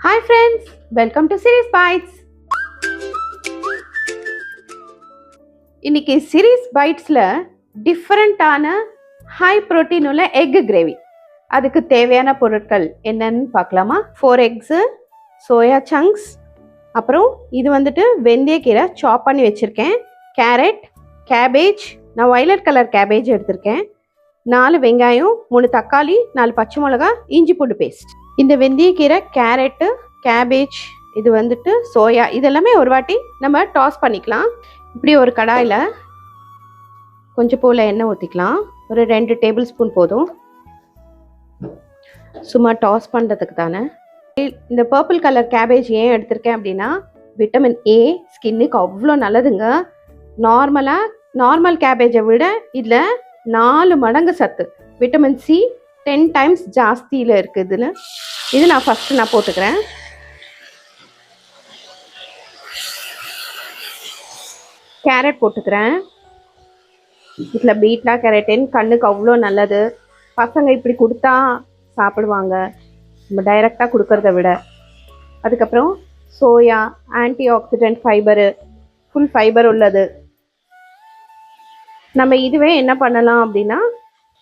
Hi friends, welcome to Series Bites. இன்னைக்கு Series Bitesல டிஃபரண்டான high protein உள்ள egg gravy. அதுக்கு தேவையான பொருட்கள் என்னன்னு பார்க்கலாமா? 4 eggs, சோயா சங்க்ஸ், அப்புறம் இது வந்துட்டு வெந்தயக்கீரை சாப் பண்ணி வச்சுருக்கேன், கேரட், கேபேஜ், நான் வயலட் கலர் கேபேஜ் எடுத்திருக்கேன், 4 வெங்காயம், 3 தக்காளி, 4 பச்சை மிளகா, இஞ்சி பூண்டு பேஸ்ட். இந்த வெந்தயக்கீரை, கேரட்டு, கேபேஜ், இது வந்துட்டு சோயா, இதெல்லாமே ஒரு வாட்டி நம்ம டாஸ் பண்ணிக்கலாம். இப்படி ஒரு கடாயில் கொஞ்சம் போல் எண்ணெய் ஊற்றிக்கலாம். ஒரு 2 டேபிள் ஸ்பூன் போதும். சும்மா டாஸ் பண்ணுறதுக்கு தானே. இந்த பர்பிள் கலர் கேபேஜ் ஏன் எடுத்திருக்கேன் அப்படின்னா, விட்டமின் ஏ ஸ்கின்னுக்கு அவ்வளோ நல்லதுங்க. நார்மல் கேபேஜை விட இதில் 4 மடங்கு சத்து, விட்டமின் சி 10 டைம்ஸ் ஜாஸ்தியில் இருக்குதுன்னு. இது நான் ஃபஸ்ட்டு போட்டுக்கிறேன். கேரட் போட்டுக்கிறேன். இதில் பீட்டா கேரட்டின் கண்ணுக்கு அவ்வளோ நல்லது. பசங்க இப்படி கொடுத்தா சாப்பிடுவாங்க, நம்ம டைரெக்டாக கொடுக்கறத விட. அதுக்கப்புறம் soya anti accident fibre, full fibre உள்ளது. நம்ம இதுவே என்ன பண்ணலாம் அப்படின்னா,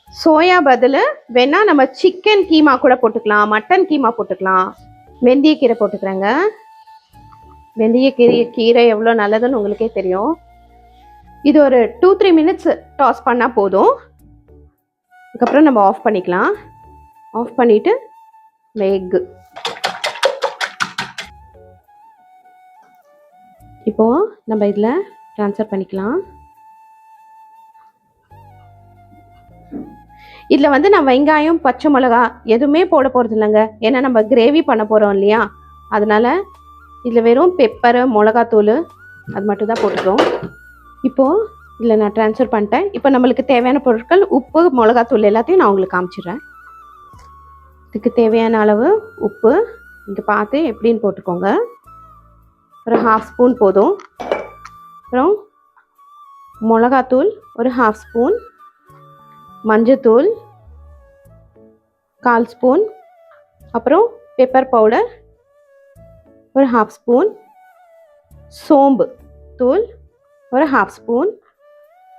சோயா பதில் வேணால் நம்ம சிக்கன் கீமா கூட போட்டுக்கலாம், மட்டன் கீமா போட்டுக்கலாம். வெந்தயக்கீரை போட்டுக்கிறேங்க. வெந்தயக்கீரை எவ்வளோ நல்லதுன்னு உங்களுக்கே தெரியும். இது ஒரு 2-3 மினிட்ஸ் டாஸ் பண்ணால் போதும். அதுக்கப்புறம் நம்ம ஆஃப் பண்ணிக்கலாம். ஆஃப் பண்ணிவிட்டு எக்கு இப்போது நம்ம இதில் ட்ரான்ஸ்ஃபர் பண்ணிக்கலாம். இதில் வந்து நான் வெங்காயம், பச்சை மிளகா எதுவுமே போட போகிறது இல்லைங்க. ஏன்னா நம்ம கிரேவி பண்ண போகிறோம் இல்லையா, அதனால் இதில் வெறும் பெப்பரு, மிளகாத்தூள் அது மட்டும் தான் போட்டுக்கிறோம். இப்போது இதில் நான் ட்ரான்ஸ்ஃபர் பண்ணிட்டேன். இப்போ நம்மளுக்கு தேவையான பொருட்கள் உப்பு, மிளகாத்தூள் எல்லாத்தையும் நான் உங்களுக்கு காமிச்சிடுறேன். இதுக்கு தேவையான அளவு உப்பு இங்கே பார்த்து எப்படின்னு போட்டுக்கோங்க. ஒரு 1/2 ஸ்பூன் போதும். அப்புறம் மிளகாத்தூள் ஒரு 1/2 ஸ்பூன், மஞ்சத்தூள் 1/4 ஸ்பூன், அப்புறம் பெப்பர் பவுடர் ஒரு 1/2 ஸ்பூன், சோம்பு தூள் ஒரு 1/2 ஸ்பூன்,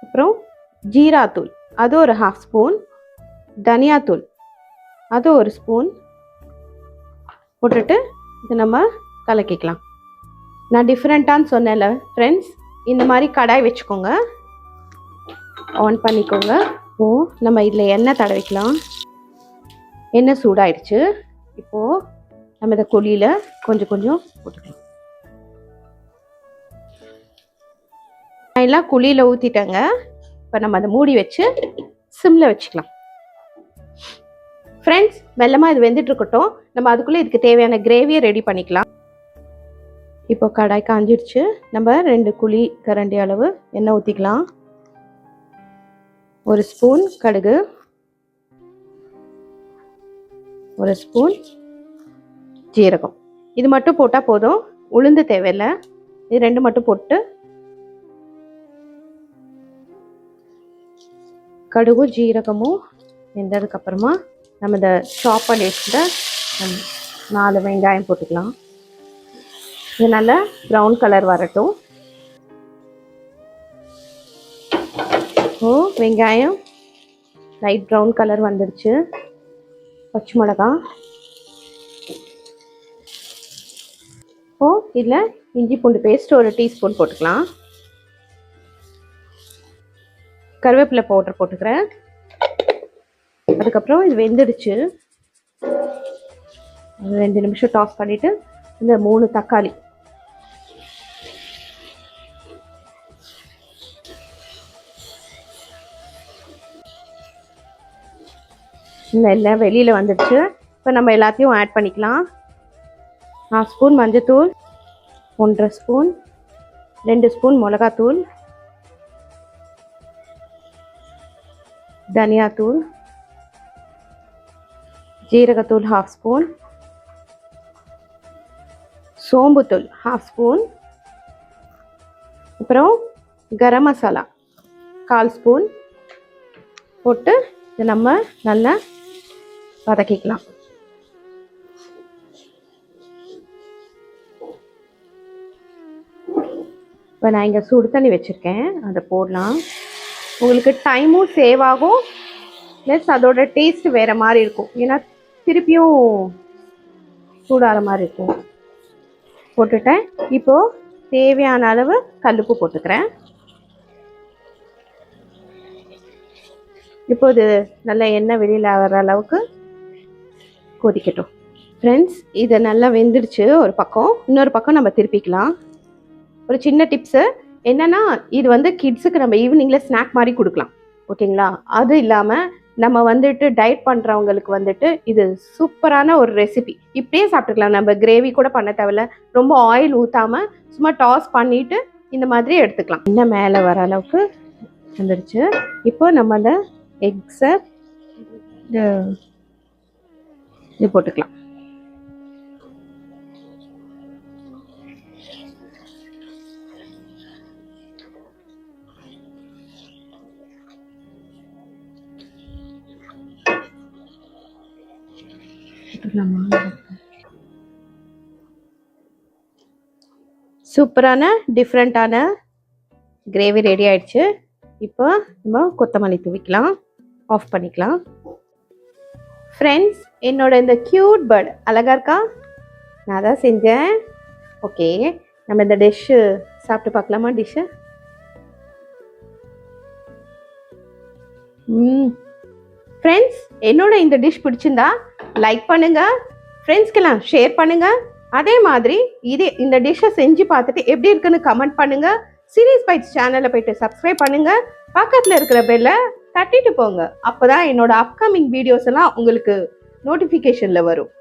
அப்புறம் ஜீராத்தூள் அது ஒரு 1/2 ஸ்பூன், தனியாத்தூள் அது ஒரு ஸ்பூன் போட்டுட்டு இது நம்ம கலக்கிக்கலாம். நான் டிஃப்ரெண்ட்டான்னு சொன்னேன்ல ஃப்ரெண்ட்ஸ், இந்த மாதிரி கடாய் வச்சுக்கோங்க, ஆன் பண்ணிக்கோங்க. நம்ம இதில் எண்ணெய் தடவிக்கலாம். எண்ணெய் சூடாயிடுச்சு. இப்போது நம்ம இதை குழியில் கொஞ்சம் கொஞ்சம் போட்டுக்கலாம். நான் எல்லாம் குழியில் ஊற்றிட்டேங்க. இப்போ நம்ம அதை மூடி வச்சு சிம்மில் வச்சுக்கலாம். ஃப்ரெண்ட்ஸ், மெல்லமாக இது வெந்துட்டு இருக்கட்டும். நம்ம அதுக்குள்ளே இதுக்கு தேவையான கிரேவியை ரெடி பண்ணிக்கலாம். இப்போ கடாய் காஞ்சிடுச்சு. நம்ம 2 குழி கரண்டி அளவு எண்ணெய் ஊற்றிக்கலாம். 1 ஸ்பூன் கடுகு, 1 ஸ்பூன் ஜீரகம். இது மட்டும் போட்டால் போதும், உளுந்து தேவையில்லை. இது 2 மட்டும் போட்டு கடுகும் ஜீரகமும் வெந்ததுக்கப்புறமா நம்ம இந்த சாப் பண்ணி வச்சுட்டு 4 வெங்காயம் போட்டுக்கலாம். இது நல்லா ப்ரௌன் கலர் வரட்டும். வெங்காயம் லைட் ப்ரௌன் கலர் வந்துடுச்சு. பச்சை மிளகா, இதில் இஞ்சி பூண்டு பேஸ்ட் ஒரு டீஸ்பூன் போட்டுக்கலாம். கருவேப்பிலை பவுடர் போட்டுக்கிறேன். அதுக்கப்புறம் இது வெந்துடுச்சு. 2 நிமிஷம் டாஸ் பண்ணிவிட்டு இந்த 3 தக்காளி எல்லாம் வெளியில் வந்துடுச்சு. இப்போ நம்ம எல்லாத்தையும் ஆட் பண்ணிக்கலாம். 1/2 ஸ்பூன் மஞ்சத்தூள், 1/2 ஸ்பூன், 2 ஸ்பூன் மிளகாத்தூள், தனியாத்தூள், ஜீரகத்தூள் 1/2 ஸ்பூன், சோம்புத்தூள் 1/2 ஸ்பூன், அப்புறம் கரம் மசாலா 1/4 ஸ்பூன் போட்டு இதை நம்ம நல்லா வதக்கிக்கலாம். இப்போ நான் இங்கே சுடு தண்ணி வச்சுருக்கேன், அதை போடலாம். உங்களுக்கு டைமும் சேவ் ஆகும், ப்ளஸ் அதோட டேஸ்ட் வேறு மாதிரி இருக்கும். ஏன்னா திருப்பியும் சூடாகிற மாதிரி இருக்கும். போட்டுட்டேன். இப்போது தேவையான அளவு கல்லுப்பு போட்டுக்கிறேன். இப்போது நல்ல எண்ணெய் வெளியில் வர அளவுக்கு கொதிக்கட்டும். ஃப்ரெண்ட்ஸ், இது நல்லா வெந்துடுச்சு ஒரு பக்கம். இன்னொரு பக்கம் நம்ம திருப்பிக்கலாம். ஒரு சின்ன டிப்ஸு என்னென்னா, இது வந்து கிட்ஸுக்கு நம்ம ஈவினிங்கில் ஸ்நாக் மாதிரி கொடுக்கலாம், ஓகேங்களா? அது இல்லாமல் நம்ம வந்துட்டு டயட் பண்ணுறவங்களுக்கு வந்துட்டு இது சூப்பரான ஒரு ரெசிபி. இப்படியே சாப்பிட்டுக்கலாம், நம்ம கிரேவி கூட பண்ண தேவையில்ல. ரொம்ப ஆயில் ஊற்றாமல் சும்மா டாஸ் பண்ணிவிட்டு இந்த மாதிரி எடுத்துக்கலாம். இன்னும் மேலே வர அளவுக்கு வந்துடுச்சு. இப்போ நம்ம அந்த எக்ஸை இது போட்டுக்கலாம். சூப்பரான டிஃப்ரெண்ட்டான கிரேவி ரெடி ஆயிடுச்சு. இப்போ நம்ம கொத்தமல்லி தூவிக்கலாம், ஆஃப் பண்ணிக்கலாம். ஃப்ரெண்ட்ஸ், என்னோட இந்த க்யூட் பேர்ட் அழகா இருக்கா? நான் தான் செஞ்சேன். ஓகே, நம்ம இந்த டிஷ்ஷு சாப்பிட்டு பார்க்கலாமா? டிஷ்ஷு ஃப்ரெண்ட்ஸ், என்னோட இந்த டிஷ் பிடிச்சிருந்தா லைக் பண்ணுங்க, ஃப்ரெண்ட்ஸ்க்கெல்லாம் ஷேர் பண்ணுங்க. அதே மாதிரி இந்த டிஷ்ஷை செஞ்சு பார்த்துட்டு எப்படி இருக்குன்னு கமெண்ட் பண்ணுங்க. சீரியஸ் பைட்ஸ் சேனலை போயிட்டு சப்ஸ்கிரைப் பண்ணுங்க. பக்கத்தில் இருக்கிற பெல்லை தட்டிட்டு போங்க. அப்போதான் என்னோட அப்கமிங் வீடியோஸ் எல்லாம் உங்களுக்கு நோட்டிஃபிகேஷனில் வரும்.